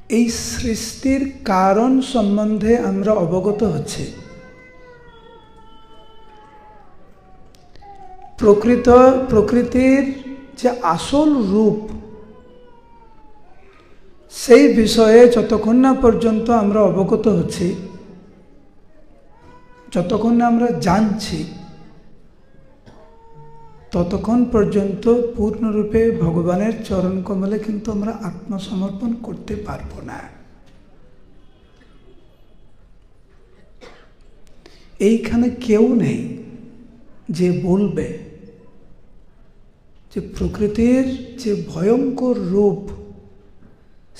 এই সৃষ্টির কারণ সম্বন্ধে আমরা অবগত হচ্ছি। প্রকৃতির যে আসল রূপ, সেই বিষয়ে যতক্ষণ না পর্যন্ত আমরা অবগত হচ্ছি, যতক্ষণ না আমরা জানছি, ততক্ষণ পর্যন্ত পূর্ণরূপে ভগবানের চরণ কমলে কিন্তু আমরা আত্মসমর্পণ করতে পারবো না। এইখানে কেউ নেই যে বলবে যে প্রকৃতির যে ভয়ঙ্কর রূপ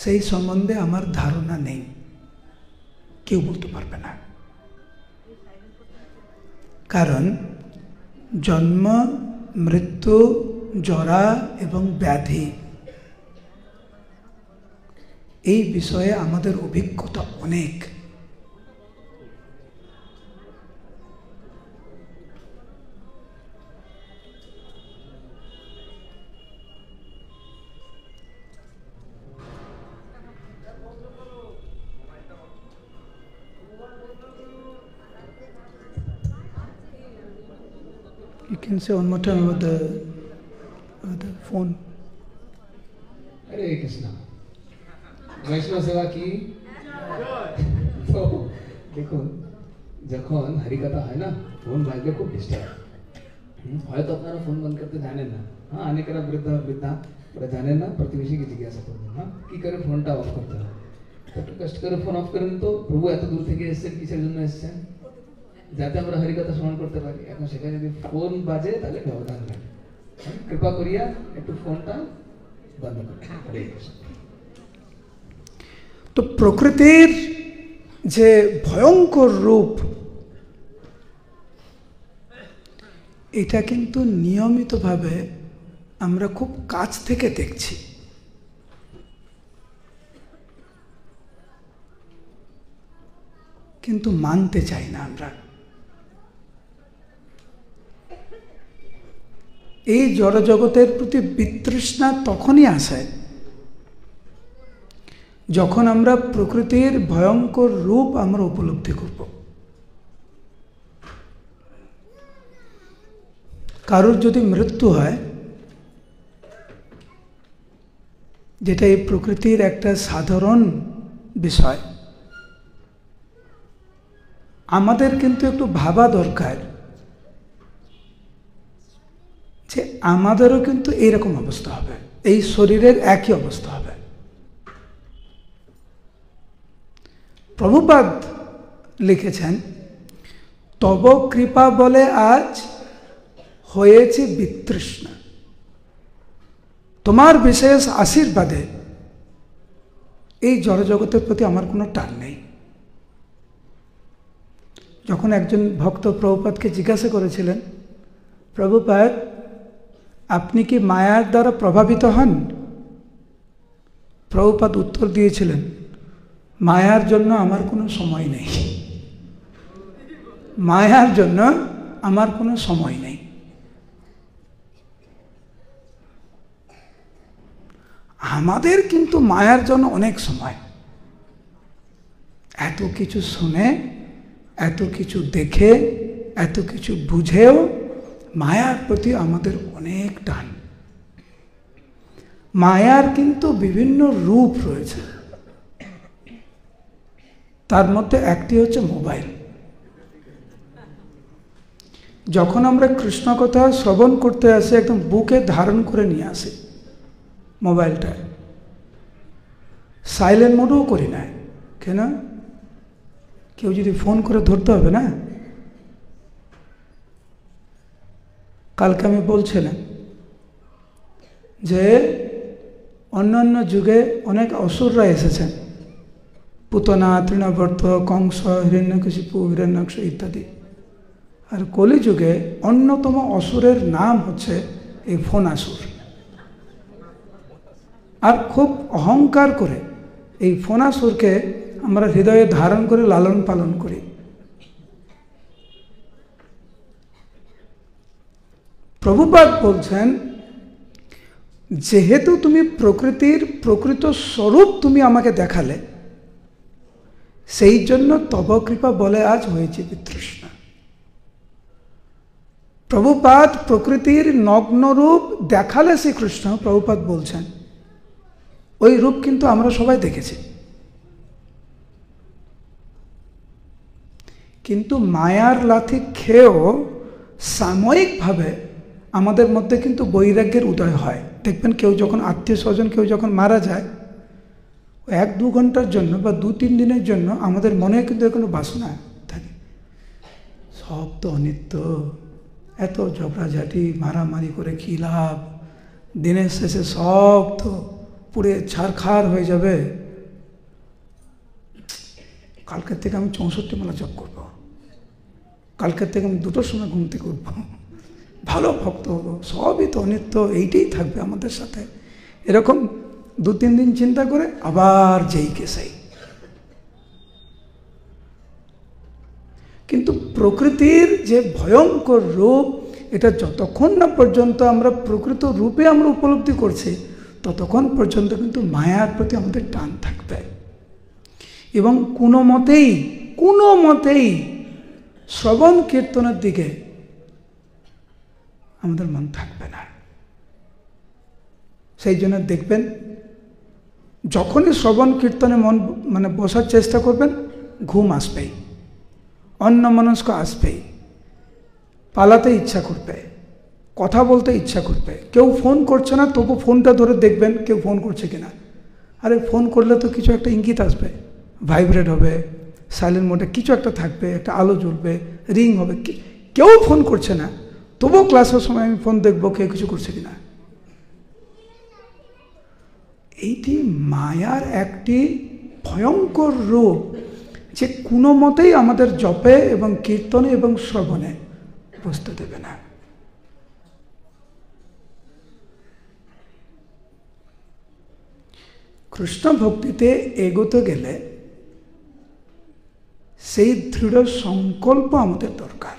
সেই সম্বন্ধে আমার ধারণা নেই, কেউ বলতে পারবে না। কারণ জন্ম, মৃত্যু, জরা এবং ব্যাধি, এই বিষয়ে আমাদের অভিজ্ঞতা অনেক। You can say one more time about the phone. Hare Krishna. वैष्णव सेवा की तो देखो যখন হরিকথা হয় না, ফোন বাজলে খুব ডিস্টার্ব। হয়তো আপনারা ফোন বন্ধ করতে জানেন না, হ্যাঁ, অনেকেরা বৃদ্ধা ওরা জানেন না, প্রতিবেশীকে জিজ্ঞাসা করবেন, হ্যাঁ, কি করে ফোনটা অফ করতে হয়। একটু কষ্ট করে ফোন অফ করেন তো। প্রভু এত দূর থেকে এসেছেন, কিসের জন্য এসেছেন? যাতে আমরা হরিকথা শ্রবণ করতে পারি। এখন সেখানে যদি ফোন বাজে তাহলে ব্যবধান লাগে। কৃপা করিয়া একটু ফোনটা বন্ধ করুন। হরে কৃষ্ণ। তো প্রকৃতির যে ভয়ঙ্কর রূপ, এটা কিন্তু নিয়মিতভাবে আমরা খুব কাছ থেকে দেখছি। কিন্তু মানতে চাই না আমরা। এই জড়জগতের প্রতি বিতৃষ্ণা তখনই আসে যখন আমরা প্রকৃতির ভয়ঙ্কর রূপ আমরা উপলব্ধি করব। কারোর যদি মৃত্যু হয়, যেটা এই প্রকৃতির একটা সাধারণ বিষয়, আমাদের কিন্তু একটু ভাবা দরকার যে আমাদেরও কিন্তু এইরকম অবস্থা হবে, এই শরীরের একই অবস্থা হবে। প্রভুপাদ লিখেছেন, তব কৃপা বলে আজ হয়েছে বিতৃষ্ণা, তোমার বিশেষ আশীর্বাদে এই জড়জগতের প্রতি আমার কোনো টান নেই। যখন একজন ভক্ত প্রভুপাদকে জিজ্ঞাসা করেছিলেন, প্রভুপাদ আপনি কি মায়ার দ্বারা প্রভাবিত হন? প্রভুপাদ উত্তর দিয়েছিলেন, মায়ার জন্য আমার কোনো সময় নেই, মায়ার জন্য আমার কোনো সময় নেই। আমাদের কিন্তু মায়ার জন্য অনেক সময়। এত কিছু শুনে, এত কিছু দেখে, এত কিছু বুঝেও মায়ার প্রতি আমাদের অনেক টান। মায়ার কিন্তু বিভিন্ন রূপ রয়েছে, তার মধ্যে একটি হচ্ছে মোবাইল। যখন আমরা কৃষ্ণ কথা শ্রবণ করতে আসি, একদম বুকে ধারণ করে নিয়ে আসি মোবাইলটা, সাইলেন্ট মোডও করি না। কেন? কেউ যদি ফোন করে ধরতে হবে না। কালকে আমি বলছিলাম যে অন্যান্য যুগে অনেক অসুররা এসেছেন, পুতনা, তৃণবর্ত, কংস, হিরণ্যকশিপু, হিরণ্যাক্ষ ইত্যাদি। আর কলিযুগে অন্যতম অসুরের নাম হচ্ছে এই ফোনাসুর। আর খুব অহংকার করে এই ফোনাসুরকে আমরা হৃদয়ে ধারণ করে লালন পালন করি। প্রভুপাদ বলছেন, যেহেতু তুমি প্রকৃতির প্রকৃত স্বরূপ তুমি আমাকে দেখালে, সেই জন্য তব কৃপা বলে আজ হয়েছে বিতৃষ্ণা। প্রভুপাদ প্রকৃতির নগ্ন রূপ দেখালে শ্রীকৃষ্ণ, প্রভুপাদ বলছেন ওই রূপ কিন্তু আমরা সবাই দেখেছি। কিন্তু মায়ার লাথি খেয়েও সাময়িকভাবে আমাদের মধ্যে কিন্তু বৈরাগ্যের উদয় হয়। দেখবেন কেউ যখন আত্মীয় স্বজন কেউ যখন মারা যায়, 1-2 ঘন্টার জন্য বা 2-3 দিনের জন্য আমাদের মনে কিন্তু কোনো বাসনা থাকে, সব তো অনিত্য, এত ঝগড়াঝাটি মারামারি করে কী লাভ, দিনের শেষে সব তো পুড়ে ছারখার হয়ে যাবে। কালকের থেকে আমি 64 মালা জপ করবো, কালকের থেকে আমি 2টোর সময় ঘুম থেকে উঠবো, ভালো ভক্ত হবো, সবই তো অনিত্য, এইটাই থাকবে আমাদের সাথে। এরকম 2-3 দিন চিন্তা করে আবার যেই কে সেই। কিন্তু প্রকৃতির যে ভয়ঙ্কর রূপ, এটা যতক্ষণ না পর্যন্ত আমরা প্রকৃত রূপে আমরা উপলব্ধি করছি, ততক্ষণ পর্যন্ত কিন্তু মায়ার প্রতি আমাদের টান থাকবে। এবং কোনো মতেই শ্রবণ কীর্তনের দিকে আমাদের মন থাকবে না। সেই জন্য দেখবেন যখনই শ্রবণ কীর্তনে মন বসার চেষ্টা করবেন, ঘুম আসবেই, অন্যমনস্ক আসবেই, পালাতে ইচ্ছা করবে, কথা বলতে ইচ্ছা করবে। কেউ ফোন করছে না, তবু ফোনটা ধরে দেখবেন কেউ ফোন করছে কিনা। আরে ফোন করলে তো কিছু একটা ইঙ্গিত আসবে, ভাইব্রেট হবে, সাইলেন্ট মোডে কিছু একটা থাকবে, একটা আলো জ্বলবে, রিং হবে। কেউ ফোন করছে না, তবুও ক্লাসের সময় আমি ফোন দেখবো কেউ কিছু করছে কিনা। এইটি মায়ার একটি ভয়ঙ্কর রূপ, যে কোনো মতেই আমাদের জপে এবং কীর্তনে এবং শ্রবণে বসতে দেবে না। কৃষ্ণ ভক্তিতে এগোতে গেলে সেই দৃঢ় সংকল্প আমাদের দরকার।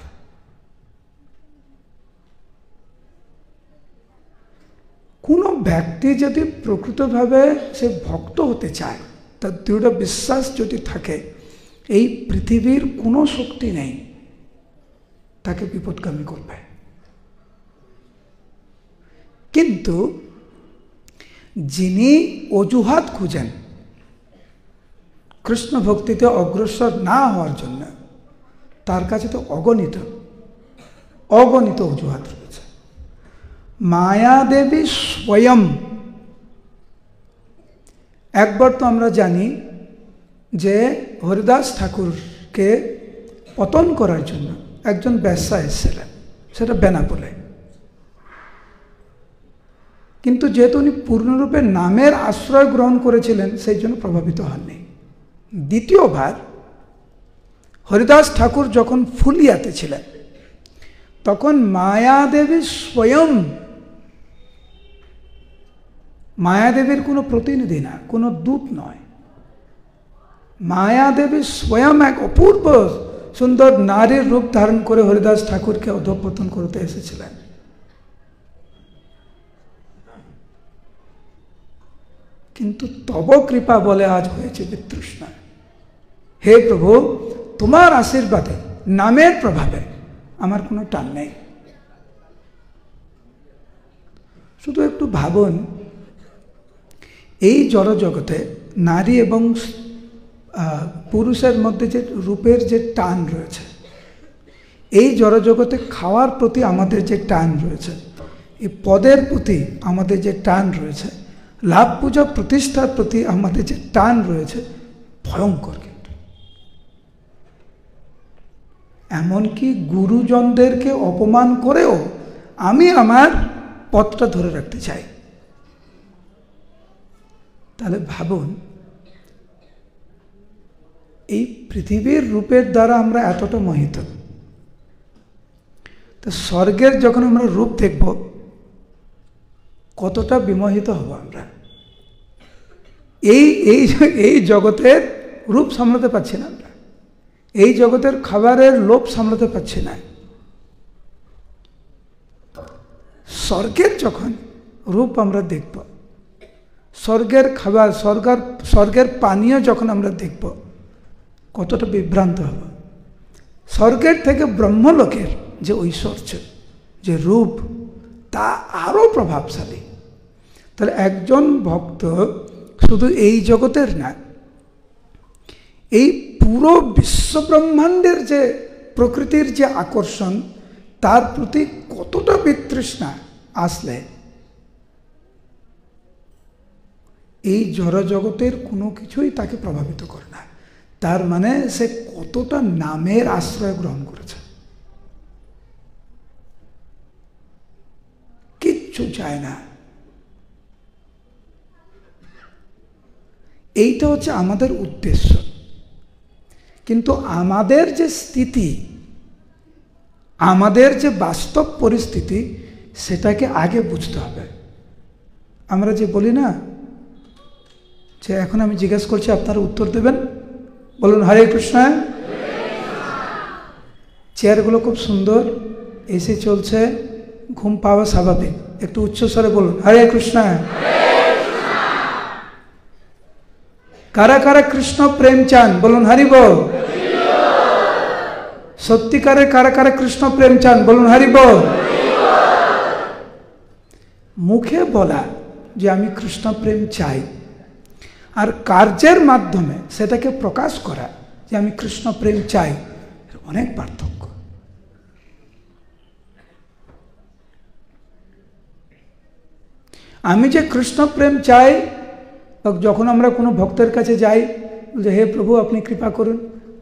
কোনো ব্যক্তি যদি প্রকৃতভাবে সে ভক্ত হতে চায়, তার দৃঢ় বিশ্বাস যদি থাকে এই পৃথিবীর কোনো শক্তি নেই তাকে বিপদগামী করবে। কিন্তু যিনি অজুহাত খুঁজেন কৃষ্ণ ভক্তিতে অগ্রসর না হওয়ার জন্য, তার কাছে তো অগণিত অজুহাত রয়েছে। মায়াদেবী স্বয়ং, একবার তো আমরা জানি যে হরিদাস ঠাকুরকে পতন করার জন্য একজন বেশ্যা এসেছিলেন, সেটা বেনাপোলে। কিন্তু যেহেতু উনি পূর্ণরূপে নামের আশ্রয় গ্রহণ করেছিলেন, সেই জন্য প্রভাবিত হননি। দ্বিতীয়বার হরিদাস ঠাকুর যখন ফুলিয়াতে ছিলেন, তখন মায়াদেবী স্বয়ং, মায়াদেবীর কোনো প্রতিনিধি না, কোনো দূত নয়, মায়াদেবী স্বয়ং এক অপূর্ব সুন্দর নারীর রূপ ধারণ করে হরিদাস ঠাকুরকে অধঃপতন করতে এসেছিলেন। কিন্তু তব কৃপা বলে আজ হয়েছে বিতৃষ্ণা। হে প্রভু, তোমার আশীর্বাদে, নামের প্রভাবে আমার কোনো টান নেই। শুধু একটু ভাবুন, এই জড়জগতে নারী এবং পুরুষের মধ্যে যে রূপের যে টান রয়েছে, এই জড়জগতে খাওয়ার প্রতি আমাদের যে টান রয়েছে, এই পদের প্রতি আমাদের যে টান রয়েছে, লাভ পূজা প্রতিষ্ঠার প্রতি আমাদের যে টান রয়েছে, ভয়ঙ্কর। কিন্তু এমনকি গুরুজনদেরকে অপমান করেও আমি আমার পথটা ধরে রাখতে চাই। তাহলে ভাবুন, এই পৃথিবীর রূপের দ্বারা আমরা এতটা মোহিত, তো স্বর্গের যখন আমরা রূপ দেখব কতটা বিমোহিত হব আমরা। এই জগতের রূপ সামলাতে পারছি না আমরা, এই জগতের খাবারের লোভ সামলাতে পারছি না। স্বর্গের যখন রূপ আমরা দেখব, স্বর্গের খাবার, স্বর্গের পানীয় যখন আমরা দেখব কতটা বিভ্রান্ত হব। স্বর্গের থেকে ব্রহ্মলোকের যে ঐশ্বর্য, যে রূপ, তা আরও প্রভাবশালী। তাহলে একজন ভক্ত শুধু এই জগতের না, এই পুরো বিশ্বব্রহ্মাণ্ডের যে প্রকৃতির যে আকর্ষণ, তার প্রতি কতটা বিতৃষ্ণা আসলে এই জড় জগতের কোনো কিছুই তাকে প্রভাবিত করে না। তার মানে সে কতটা নামের আশ্রয় গ্রহণ করেছে, কিচ্ছু চায় না। এইটা হচ্ছে আমাদের উদ্দেশ্য। কিন্তু আমাদের যে স্থিতি, আমাদের যে বাস্তব পরিস্থিতি, সেটাকে আগে বুঝতে হবে। আমরা যে বলি না যে এখন আমি জিজ্ঞেস করছি, আপনারা উত্তর দেবেন, বলুন হরে কৃষ্ণ। চেয়ারগুলো খুব সুন্দর, এসি চলছে, ঘুম পাওয়া স্বাভাবিক। একটু উচ্চস্বরে বলুন হরে কৃষ্ণ। কারা কারা কৃষ্ণ প্রেম চান বলুন হরি বল। সত্যিকারের কারা কারা কৃষ্ণ প্রেম চান বলুন হরি বল। মুখে বলা যে আমি কৃষ্ণ প্রেম চাই, আর কার্যের মাধ্যমে সেটাকে প্রকাশ করা যে আমি কৃষ্ণ প্রেম চাই, অনেক পার্থক্য। আমি যে কৃষ্ণ প্রেম চাই, যখন আমরা কোনো ভক্তের কাছে যাই, যে হে প্রভু আপনি কৃপা করুন,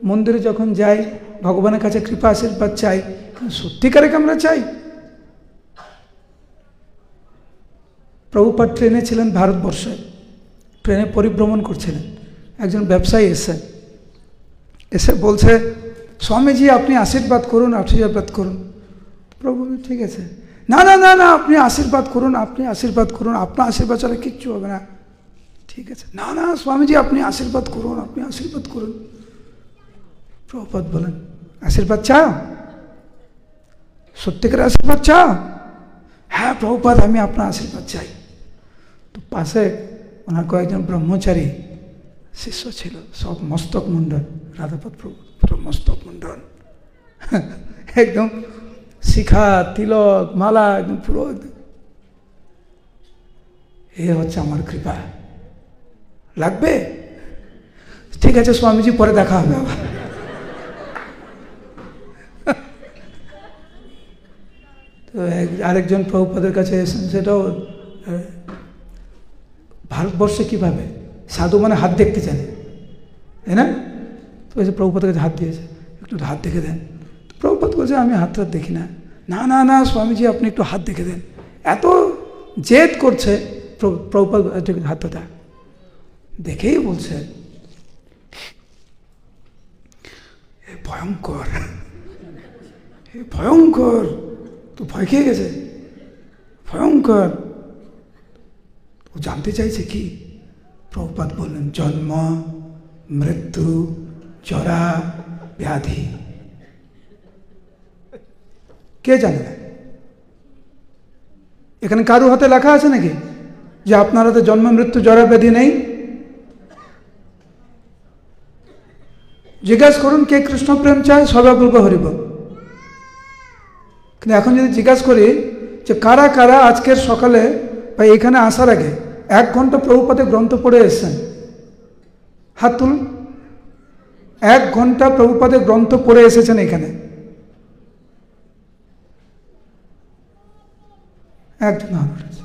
মন্দিরে যখন যাই ভগবানের কাছে কৃপা আশীর্বাদ চাই, সত্যিকারে আমরা চাই। প্রভুপাদ ট্রেনে ছিলেন ভারতবর্ষে, ট্রেনে পরিভ্রমণ করছিলেন। একজন ব্যবসায়ী এসে বলছে, স্বামীজি আপনি আশীর্বাদ করুন, আশীর্বাদ করুন। প্রভু ঠিক আছে, না না না না আপনি আশীর্বাদ করুন, আপনি আশীর্বাদ করুন, আপনার আশীর্বাদ ছাড়া কিচ্ছু হবে না। ঠিক আছে, না না স্বামীজি আপনি আশীর্বাদ করুন, আপনি আশীর্বাদ করুন। প্রভুপাদ বলেন, আশীর্বাদ চাও? সত্যিকার আশীর্বাদ চাও? হ্যাঁ প্রভুপাদ আমি আপনার আশীর্বাদ চাই। তো পাশে ওনার কয়েকজন ব্রহ্মচারী শিষ্য ছিল, সব মস্তক মুন্ডন, রাধাপদ প্রভু পুরো মস্তক মুন্ডন, একদম শিখা তিলক মালা একদম পুরো। এ হচ্ছে আমার কৃপা, লাগবে? ঠিক আছে স্বামীজি পরে দেখা হবে আবার। তো আরেকজন প্রভুপাদের কাছে এসেছেন, সেটাও ভারতবর্ষে কীভাবে সাধু মানে হাত দেখতে জানে, তাই না? তো এই যে প্রভুপাদের কাছে হাত দিয়েছে, একটু হাত দেখে দেন। প্রভুপাদ বলছে আমি হাত দেখি না। না না না স্বামীজি আপনি একটু হাত দেখে দেন। এত জেদ করছে, প্রভুপাদ হাতটা দেয়, দেখেই বলছে ভয়ঙ্কর, ভয়ঙ্কর। তো ভয় খেয়ে গেছে, ভয়ঙ্কর। ও জানতে চাইছে কি? প্রভুপাদ বললেন জন্ম মৃত্যু জরা ব্যাধি। কে জানে না? এখানে কারো হাতে লেখা আছে নাকি যে আপনার হাতে জন্ম মৃত্যু জরা ব্যাধি নেই? জিজ্ঞাসা করুন কে কৃষ্ণ প্রেম চায়, সবাই বলবো হরিবল। কিন্তু এখন যদি জিজ্ঞাসা করি যে কারা কারা আজকের সকালে বা এখানে আসার আগে 1 ঘন্টা প্রভুপাদের গ্রন্থ পড়ে এসেছেন, হাত তুলুন। 1 ঘন্টা প্রভুপাদের গ্রন্থ পড়ে এসেছেন এখানে? একজন হাত উঠেছে।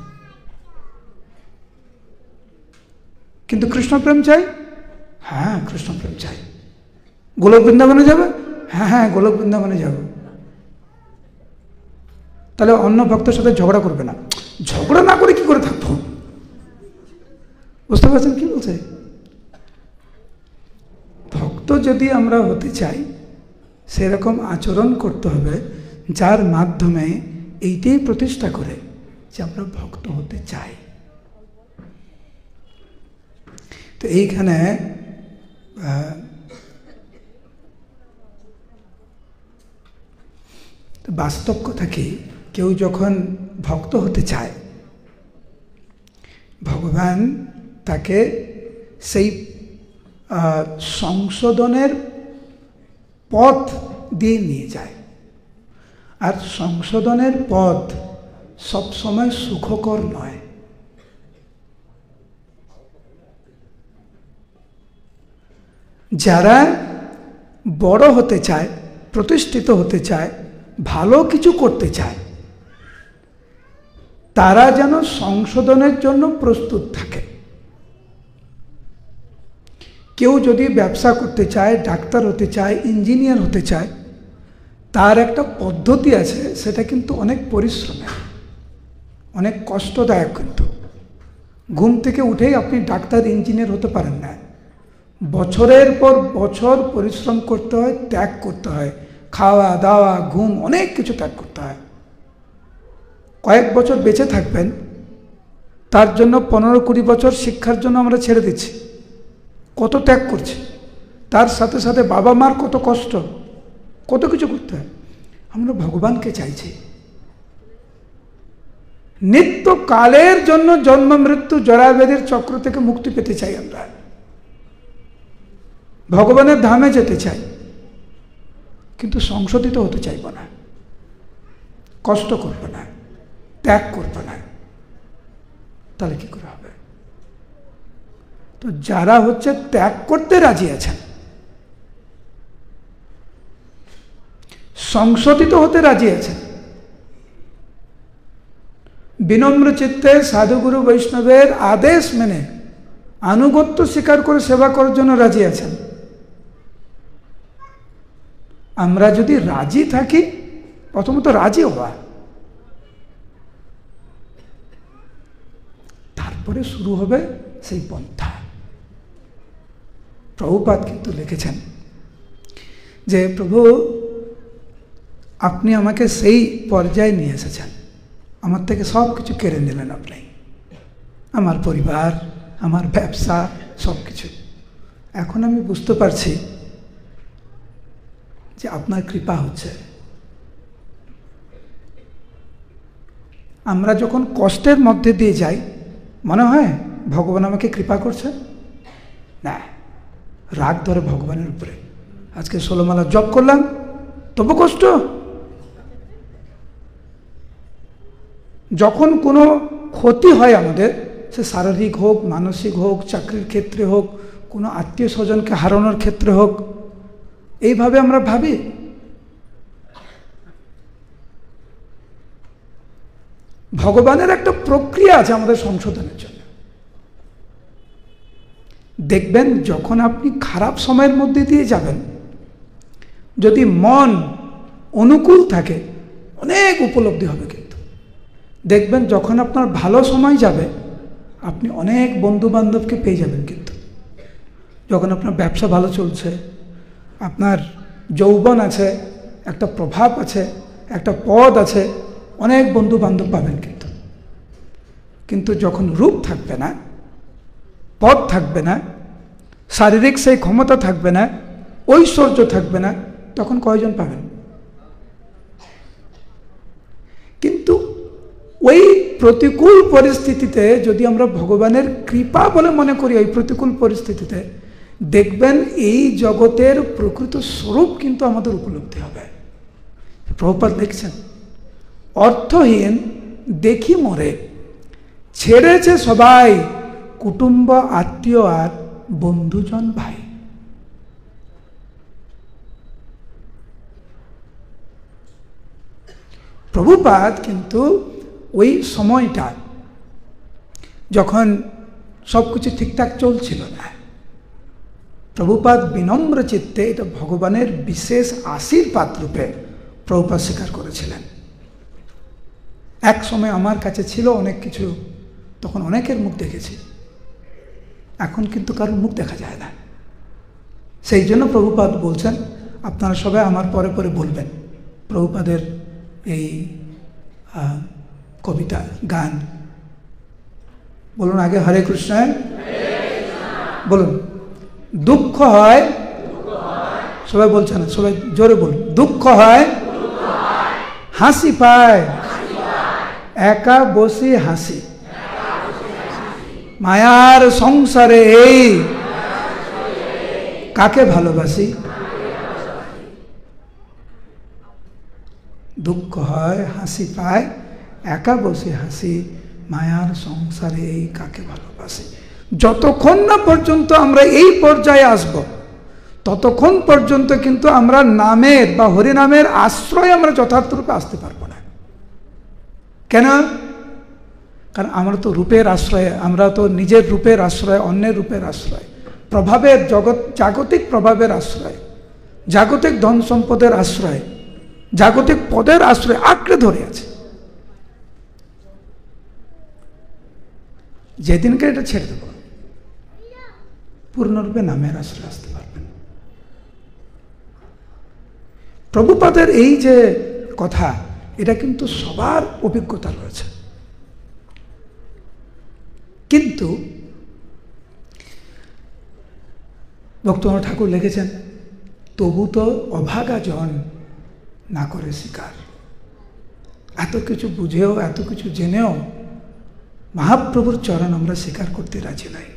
কিন্তু কৃষ্ণ প্রেম চাই? হ্যাঁ কৃষ্ণ প্রেম চাই। গোলক বৃন্দাবনে যাবে? হ্যাঁ হ্যাঁ গোলক বৃন্দাবনে যাব। তাহলে অন্য ভক্তের সাথে ঝগড়া করবে না। ঝগড়া না করে কি করে থাকবো? বুঝতে পারছেন কি বলছে? ভক্ত যদি আমরা হতে চাই, সেরকম আচরণ করতে হবে যার মাধ্যমে এইটাই প্রতিষ্ঠা করে যে আমরা ভক্ত হতে চাই। তো এইখানে বাস্তব কথা কি, কেউ যখন ভক্ত হতে চায় ভগবান তাকে সেই সংশোধনের পথ দিয়ে নিয়ে যায়। আর সংশোধনের পথ সবসময় সুখকর নয়। যারা বড় হতে চায়, প্রতিষ্ঠিত হতে চায়, ভালো কিছু করতে চায়, তারা যেন সংশোধনের জন্য প্রস্তুত থাকে। কেউ যদি ব্যবসা করতে চায়, ডাক্তার হতে চায়, ইঞ্জিনিয়ার হতে চায়, তার একটা পদ্ধতি আছে, সেটা কিন্তু অনেক পরিশ্রমের, অনেক কষ্টদায়ক। কিন্তু ঘুম থেকে উঠেই আপনি ডাক্তার ইঞ্জিনিয়ার হতে পারেন না। বছরের পর বছর পরিশ্রম করতে হয়, ত্যাগ করতে হয়, খাওয়া দাওয়া ঘুম অনেক কিছু ত্যাগ করতে হয়। কয়েক বছর বেঁচে থাকবেন, তার জন্য 15-20 বছর শিক্ষার জন্য আমরা ছেড়ে দিচ্ছি, কত ত্যাগ করছি। তার সাথে সাথে বাবা মার কত কষ্ট, কত কিছু করতে হয়। আমরা ভগবানকে চাইছি। নিত্যকালের জন্য জন্ম মৃত্যু জরাব্যাধির চক্র থেকে মুক্তি পেতে চাই। আমরা ভগবানের ধামে যেতে চাই, কিন্তু সংশোধিত হতে চাইব না, কষ্ট করব না, ত্যাগ করব না। তাহলে কি করে হবে? তো যারা হচ্ছে ত্যাগ করতে রাজি আছেন, সংশোধিত হতে রাজি আছেন, বিনম্র চিত্তে সাধুগুরু বৈষ্ণবের আদেশ মেনে আনুগত্য স্বীকার করে সেবা করার জন্য রাজি আছেন, আমরা যদি রাজি থাকি, প্রথমত রাজি হওয়া, তারপরে শুরু হবে সেই পন্থা। প্রভুপাদ কিন্তু লিখেছেন যে প্রভু আপনি আমাকে সেই পর্যায়ে নিয়ে এসেছেন, আমার থেকে সব কিছু কেড়ে নিলেন আপনি, আমার পরিবার, আমার ব্যবসা, সব কিছু। এখন আমি বুঝতে পারছি যে আপনার কৃপা হচ্ছে। আমরা যখন কষ্টের মধ্যে দিয়ে যাই, মনে হয় ভগবান আমাকে কৃপা করছে, না, রাগ ধরে ভগবানের উপরে। আজকে 16 মালা জপ করলাম, তবু কষ্ট। যখন কোনো ক্ষতি হয় আমাদের, সে শারীরিক হোক, মানসিক হোক, চাকরির ক্ষেত্রে হোক, কোনো আত্মীয় স্বজনকে হারানোর ক্ষেত্রে হোক, এইভাবে আমরা ভাবি। ভগবানের একটা প্রক্রিয়া আছে আমাদের সংশোধনের জন্য। দেখবেন যখন আপনি খারাপ সময়ের মধ্যে দিয়ে যাবেন, যদি মন অনুকূল থাকে, অনেক উপলব্ধি হবে। কিন্তু দেখবেন যখন আপনার ভালো সময় যাবে, আপনি অনেক বন্ধু বান্ধবকে পেয়ে যাবেন। কিন্তু যখন আপনার ব্যবসা ভালো চলছে, আপনার যৌবন আছে, একটা প্রভাব আছে, একটা পদ আছে, অনেক বন্ধু বান্ধব পাবেন। কিন্তু যখন রূপ থাকবে না, পদ থাকবে না, শারীরিক সেই ক্ষমতা থাকবে না, ঐশ্বর্য থাকবে না, তখন কয়জন পাবেন? কিন্তু ওই প্রতিকূল পরিস্থিতিতে যদি আমরা ভগবানের কৃপা বলে মনে করি, ওই প্রতিকূল পরিস্থিতিতে দেখবেন এই জগতের প্রকৃত স্বরূপ কিন্তু আমাদের উপলব্ধি হবে। প্রভুপাদ লিখছেন, অর্থহীন দেখি মরে, ছেড়েছে সবাই কুটুম্ব আত্মীয় আর বন্ধুজন ভাই। প্রভুপাদ কিন্তু ওই সময়টা যখন সব কিছু ঠিকঠাক চলছিল না, প্রভুপাদ বিনম্র চিত্তে এটা ভগবানের বিশেষ আশীর্বাদ রূপে প্রভুপাদ স্বীকার করেছিলেন। এক সময় আমার কাছে ছিল অনেক কিছু, তখন অনেকের মুখ দেখেছি, এখন কিন্তু কারোর মুখ দেখা যায় না। সেই জন্য প্রভুপাদ বলছেন, আপনারা সবাই আমার পরে পরে বলবেন প্রভুপাদের এই কবিতা, গান। বলুন আগে হরে কৃষ্ণ বলুন। দুঃখ হয়, সবাই বলছে না, সবাই জোরে বলুন। দুঃখ হয়, হাসি পায়, একা বসে হাসি। মায়ার সংসারে এই কাকে ভালোবাসি। দুঃখ হয়, হাসি পায়, একা বসে হাসি, মায়ার সংসারে এই কাকে ভালোবাসি। যতক্ষণ না পর্যন্ত আমরা এই পর্যায়ে আসব, ততক্ষণ পর্যন্ত কিন্তু আমরা নামের বা হরিনামের আশ্রয় আমরা যথার্থরূপে আসতে পারবো না। কেন? কারণ আমরা তো রূপের আশ্রয়ে, আমরা তো নিজের রূপের আশ্রয়, অন্যের রূপের আশ্রয়, প্রভাবের জাগতিক প্রভাবের আশ্রয়, জাগতিক ধন সম্পদের আশ্রয়, জাগতিক পদের আশ্রয় আঁকড়ে ধরে আছে। যেদিনকে এটা ছেড়ে দেব, পূর্ণরূপে নামের আশ্রয় আসতে পারবেন। প্রভুপাদের এই যে কথা, এটা কিন্তু সবার অভিজ্ঞতা রয়েছে। কিন্তু ভক্তনাথ ঠাকুর লিখেছেন, তবু তো অভাগা জন না করে স্বীকার। এত কিছু বুঝেও, এত কিছু জেনেও মহাপ্রভুর চরণ আমরা স্বীকার করতে রাজি নাই।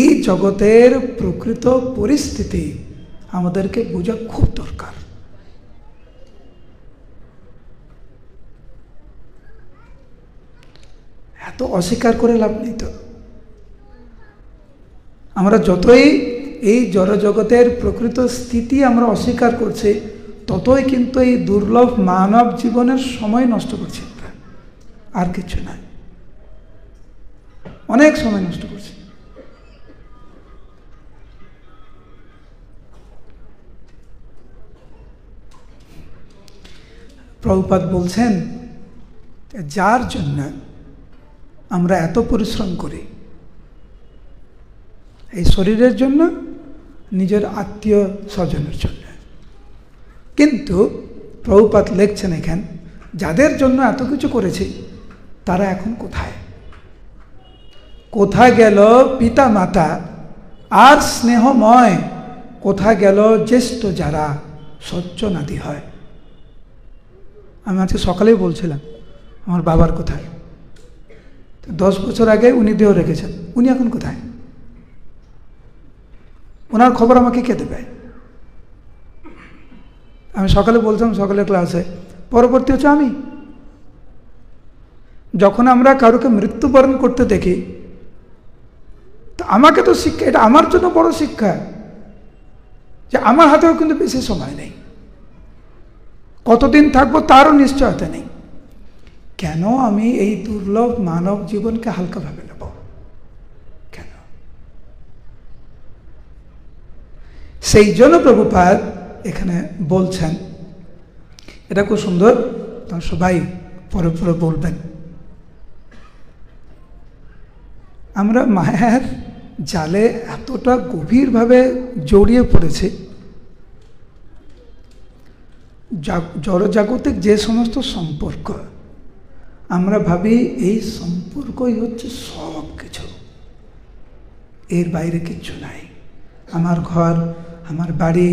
এই জগতের প্রকৃত পরিস্থিতি আমাদেরকে বোঝা খুব দরকার। এত অস্বীকার করে লাভ নেই তো। আমরা যতই এই জড়জগতের প্রকৃত স্থিতি আমরা অস্বীকার করছি, ততই কিন্তু এই দুর্লভ মানব জীবনের সময় নষ্ট করছি আমরা, আর কিছু নাই। অনেক সময় নষ্ট করছি। প্রভুপাদ বলছেন, যার জন্য আমরা এত পরিশ্রম করি, এই শরীরের জন্য, নিজের আত্মীয় স্বজনের জন্য, কিন্তু প্রভুপাদ লিখছেন এখান, যাদের জন্য এত কিছু করেছি তারা এখন কোথায়? কোথায় গেল পিতা মাতা আর স্নেহময়? কোথায় গেল জ্যেষ্ঠ যারা সচ্চনাদি হয়? আমি আজকে সকালেই বলছিলাম, আমার বাবার কোথায়, 10 বছর আগে উনি দেহ রেখেছেন, উনি এখন কোথায়? ওনার খবর আমাকে কে দেবে? আমি সকালে বলছিলাম, সকালের ক্লাসে, পরবর্তী হচ্ছে আমি। যখন আমরা কারোকে মৃত্যুবরণ করতে দেখি, তো আমাকে তো শিক্ষা, এটা আমার জন্য বড় শিক্ষা যে আমার হাতেও কিন্তু বেশি সময় নেই, কতদিন থাকবো তারও নিশ্চয়তা নেই। কেন আমি এই দুর্লভ মানব জীবনকে হালকাভাবে নেব? কেন? সেই জন্য প্রভুপাদ এখানে বলছেন, এটা খুব সুন্দর, তার সবাই পরে পরে বলবেন। আমরা মায়ার জালে এতটা গভীরভাবে জড়িয়ে পড়েছি, জড়জাগতিক যে সমস্ত সম্পর্ক, আমরা ভাবি এই সম্পর্কই হচ্ছে সব কিছু, এর বাইরে কিচ্ছু নাই। আমার ঘর, আমার বাড়ি,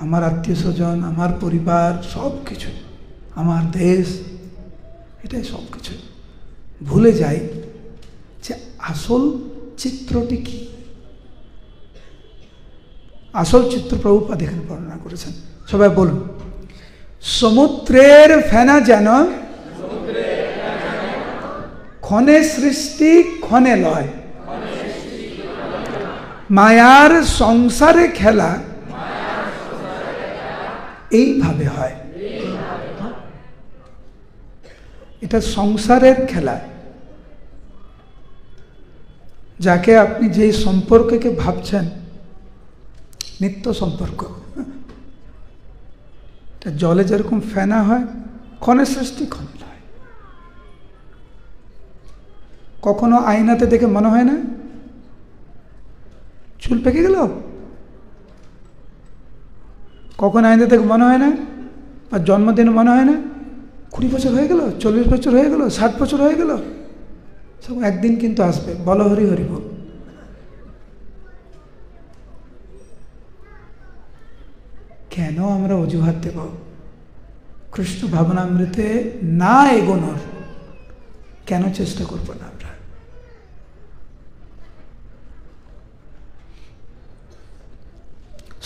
আমার আত্মীয় স্বজন, আমার পরিবার, সব কিছু, আমার দেশ, এটাই সব কিছু। ভুলে যাই যে আসল চিত্রটি কি। আসল চিত্র প্রভুপাদ এখানে বর্ণনা করেছেন। সবাই বলুন, সমুদ্রের ফেনা যেন ক্ষণে সৃষ্টি ক্ষণে লয়, মায়ার সংসারে খেলা এইভাবে হয়। এটা সংসারের খেলা। যাকে আপনি যেই সম্পর্ককে ভাবছেন নিত্য সম্পর্ক, জলে যেরকম ফেনা হয়, ক্ষণে সৃষ্টি ক্ষণে লয়। কখনো আয়নাতে দেখে মনে হয় না চুল পেকে গেল? কখনো আয়নাতে দেখে মনে হয় না? আর জন্মদিনে মনে হয় না 20 বছর হয়ে গেল, 40 বছর হয়ে গেল, 60 বছর হয়ে গেল? সব একদিন কিন্তু আসবে। বলো হরি হরি বল। কেন আমরা অজুহাত দেব কৃষ্ণ ভাবনামৃতে না এগোনোর? কেন চেষ্টা করব না আমরা?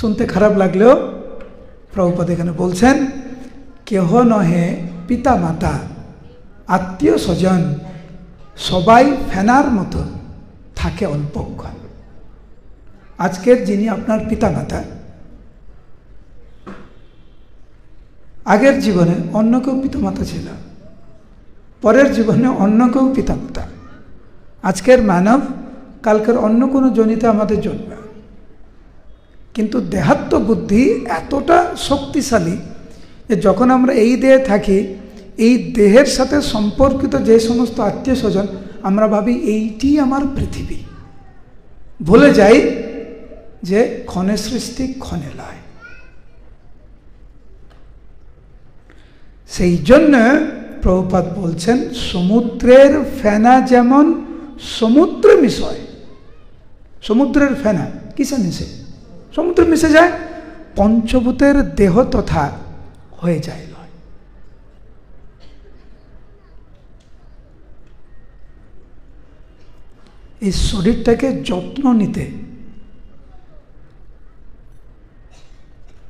শুনতে খারাপ লাগলেও প্রভুপাদ এখানে বলছেন, কেহ নহে পিতা মাতা আত্মীয় স্বজন সবাই ফেনার মতো থাকে অল্পক্ষণ। আজকের যিনি আপনার পিতা মাতা, আগের জীবনে অন্য কেউ পিতামাতা ছিল, পরের জীবনে অন্য কেউ পিতামাতা। আজকের মানব, কালকের অন্য কোনো জনিতে আমাদের জন্ম। কিন্তু দেহাত্ম বুদ্ধি এতটা শক্তিশালী যে যখন আমরা এই দেহে থাকি, এই দেহের সাথে সম্পর্কিত যে সমস্ত আত্মীয় স্বজন, আমরা ভাবি এইটি আমার পৃথিবী। ভুলে যাই যে ক্ষণে সৃষ্টি ক্ষণে লয়। সেই জন্য প্রভুপাদ বলছেন, সমুদ্রের ফেনা যেমন সমুদ্রে মিশয়। সমুদ্রের ফেনা কিসে মিশে? সমুদ্রে মিশে যায়, পঞ্চভূতের দেহ তথা হয়ে যায় লয়। এই শরীরটাকে যত্ন নিতে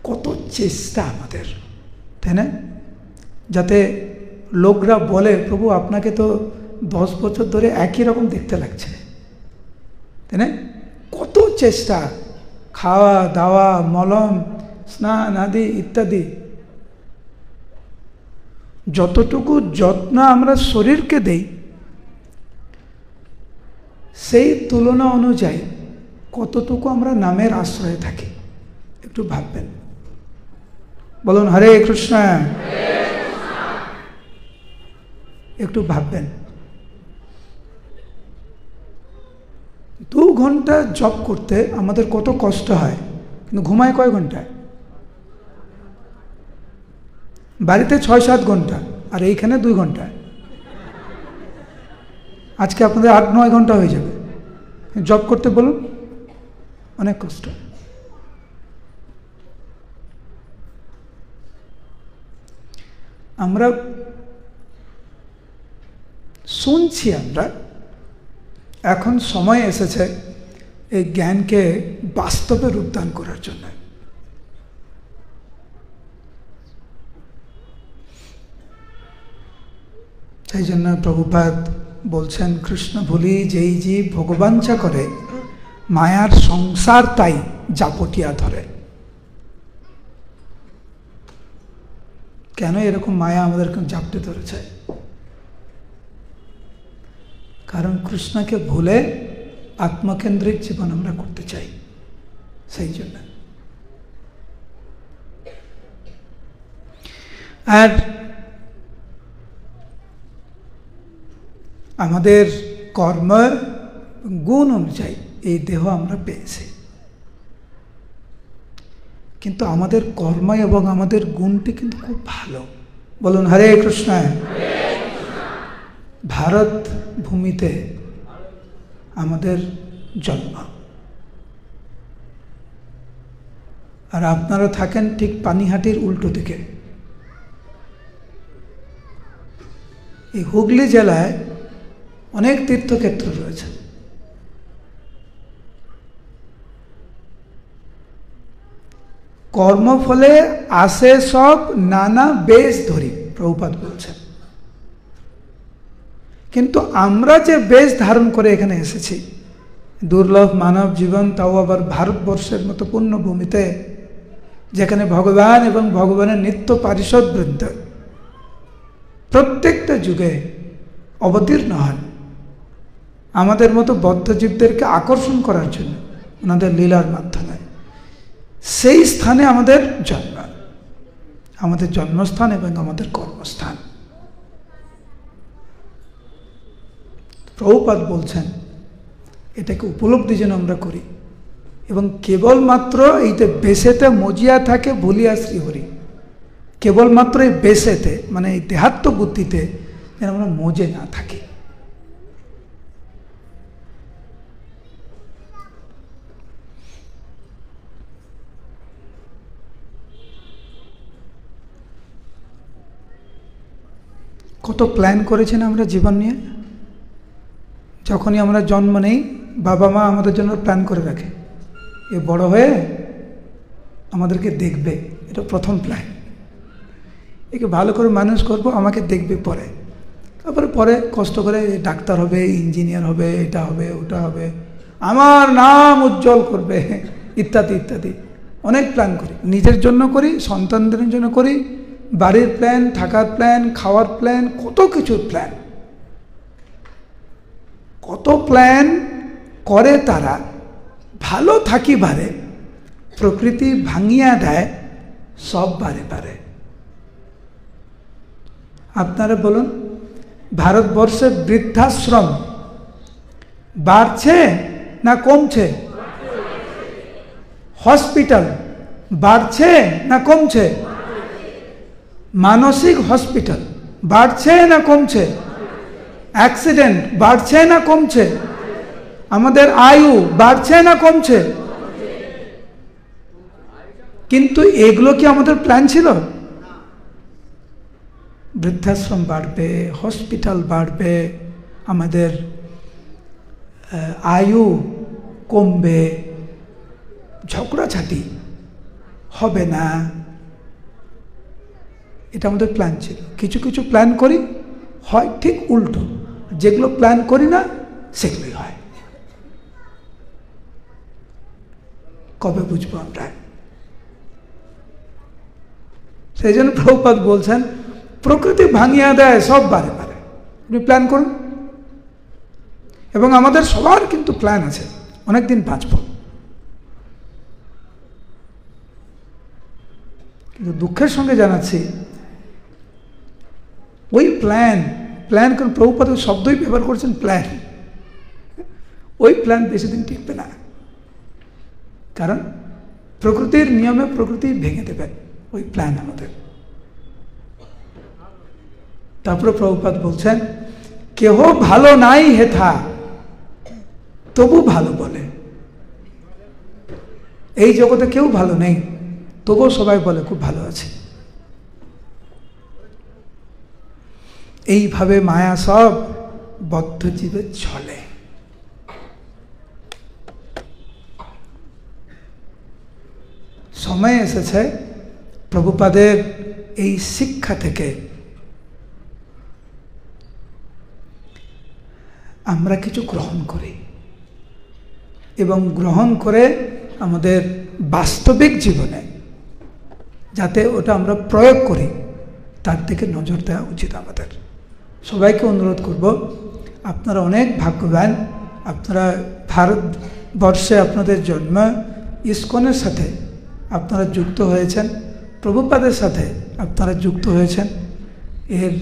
কত চেষ্টা আমাদের, তাই না? যাতে লোকরা বলে, প্রভু আপনাকে তো 10 বছর ধরে একই রকম দেখতে লাগছে, তাই না? কত চেষ্টা, খাওয়া দাওয়া, মলম, স্নান আদি ইত্যাদি। যতটুকু যত্ন আমরা শরীরকে দেই, সেই তুলনা অনুযায়ী কতটুকু আমরা নামের আশ্রয়ে থাকি একটু ভাববেন। বলুন হরে কৃষ্ণ। একটু ভাববেন, 2 ঘন্টা জব করতে আমাদের কত কষ্ট হয়, কিন্তু ঘুমায় কয় ঘন্টায়? বাড়িতে 6-7 ঘন্টা, আর এইখানে 2 ঘন্টা। আজকে আপনাদের 8-9 ঘন্টা হয়ে যাবে জব করতে। বলুন, অনেক কষ্ট। আমরা শুনছি, আমরা এখন সময় এসেছে এই জ্ঞানকে বাস্তবে রূপদান করার জন্য। সেই জন্য প্রভুপাদ বলছেন, কৃষ্ণ ভুলি যেই জীব ভগবাঞ্ছা করে, মায়ার সংসার তাই জাপটিয়া ধরে। কেন এরকম মায়া আমাদেরকে জাপটে ধরেছে? কারণ কৃষ্ণকে ভুলে আত্মকেন্দ্রিক জীবন আমরা করতে চাই। সেই জন্য। আর আমাদের কর্ম গুণ অনুযায়ী এই দেহ আমরা পেয়েছি, কিন্তু আমাদের কর্ম এবং আমাদের গুণটি কিন্তু খুব ভালো। বলুন হরে কৃষ্ণ। ভারত ভূমিতে আমাদের জন্ম, আর আপনারা থাকেন ঠিক পানিহাটির উল্টো দিকে। এই হুগলি জেলায় অনেক তীর্থক্ষেত্র রয়েছে। কর্মফলে আসে সব নানা বেশ ধরি, প্রভুপাদ বলছেন। কিন্তু আমরা যে বেশ ধারণ করে এখানে এসেছি, দুর্লভ মানব জীবন, তাও আবার ভারতবর্ষের মতো পুণ্যভূমিতে, যেখানে ভগবান এবং ভগবানের নিত্য পারিষদ বৃন্দ প্রত্যেকটা যুগে অবতীর্ণ হন আমাদের মতো বদ্ধজীবদেরকে আকর্ষণ করার জন্য ওনাদের লীলার মাধ্যমে। সেই স্থানে আমাদের জন্ম, আমাদের জন্মস্থান এবং আমাদের কর্মস্থান। প্রভুপাদ বলছেন এটাকে উপলব্ধি যেন আমরা করি, এবং কেবলমাত্র এইতে বেশেতে মজিয়া থাকে ভুলিয়া শ্রীহরি। কেবলমাত্র এই বেশেতে, মানে এই দেহাত্ম বুদ্ধিতে যেন আমরা মজে না থাকি। কত প্ল্যান করেছেন আমরা জীবন নিয়ে। যখনই আমরা জন্ম নেই বাবা মা আমাদের জন্য প্ল্যান করে রাখে, এ বড় হয়ে আমাদেরকে দেখবে, এটা প্রথম প্ল্যান। একে ভালো করে মানুষ করব, আমাকে দেখবে পরে, তারপরে পরে কষ্ট করে ডাক্তার হবে, ইঞ্জিনিয়ার হবে, এটা হবে, ওটা হবে, আমার নাম উজ্জ্বল করবে, ইত্যাদি ইত্যাদি। অনেক প্ল্যান করি, নিজের জন্য করি, সন্তানদের জন্য করি, বাড়ির প্ল্যান, থাকার প্ল্যান, খাওয়ার প্ল্যান, কত কিছুর প্ল্যান, কত প্ল্যান করে তারা। ভালো থাকি বারে, প্রকৃতি ভাঙিয়া দেয় সব বারে বারে। আপনারা বলুন, ভারতবর্ষে বৃদ্ধাশ্রম বাড়ছে না কমছে? হসপিটাল বাড়ছে না কমছে? মানসিক হসপিটাল বাড়ছে না কমছে? অ্যাক্সিডেন্ট বাড়ছে না কমছে? আমাদের আয়ু বাড়ছে না কমছে? কিন্তু এগুলো কি আমাদের প্ল্যান ছিল? বৃদ্ধাশ্রম বাড়বে, হসপিটাল বাড়বে, আমাদের আয়ু কমবে, ঝগড়াঝাটি হবে না, এটা আমাদের প্ল্যান ছিল। কিছু কিছু প্ল্যান করি, হয় ঠিক উল্টো, যেগুলো প্ল্যান করি না সেগুলোই হয়। কবে বুঝবো আমরা? সেই জন্য প্রভুপাদ বলছেন, প্রকৃতি ভাঙিয়া দেয় সব বারে বারে, আপনি প্ল্যান করুন। এবং আমাদের সবার কিন্তু প্ল্যান আছে, অনেকদিন বাঁচব। কিন্তু দুঃখের সঙ্গে জানাচ্ছি, ওই প্ল্যান কারণ প্রভুপাদ ওই শব্দই ব্যবহার করছেন, প্ল্যান, ওই প্ল্যান বেশি দিন টিকবে না। কারণ প্রকৃতির নিয়মে প্রকৃতি ভেঙে দেবে ওই প্ল্যান আমাদের। তারপরে প্রভুপাদ বলছেন, কেহ ভালো নাই হেথা তবু ভালো বলে। এই জগতে কেউ ভালো নেই, তবুও সবাই বলে খুব ভালো আছে। এইভাবে মায়া সব বদ্ধ জীবে চলে। সময় এসেছে প্রভুপাদের এই শিক্ষা থেকে আমরা কিছু গ্রহণ করি এবং গ্রহণ করে আমাদের বাস্তবিক জীবনে যাতে ওটা আমরা প্রয়োগ করি, তার দিকে নজর দেওয়া উচিত আমাদের। সবাইকে অনুরোধ করব, আপনারা অনেক ভাগ্যবান, আপনারা ভারতবর্ষে আপনাদের জন্ম, ইসকনের সাথে আপনারা যুক্ত হয়েছেন, প্রভুপাদের সাথে আপনারা যুক্ত হয়েছেন, এর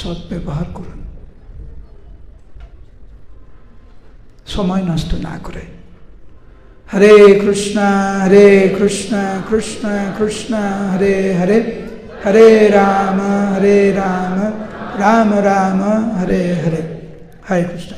সদ্ব্যবহার করুন, সময় নষ্ট না করে। হরে কৃষ্ণ কৃষ্ণ কৃষ্ণ হরে হরে, হরে রাম রাম রাম রাম হরে হরে। হরে কৃষ্ণ।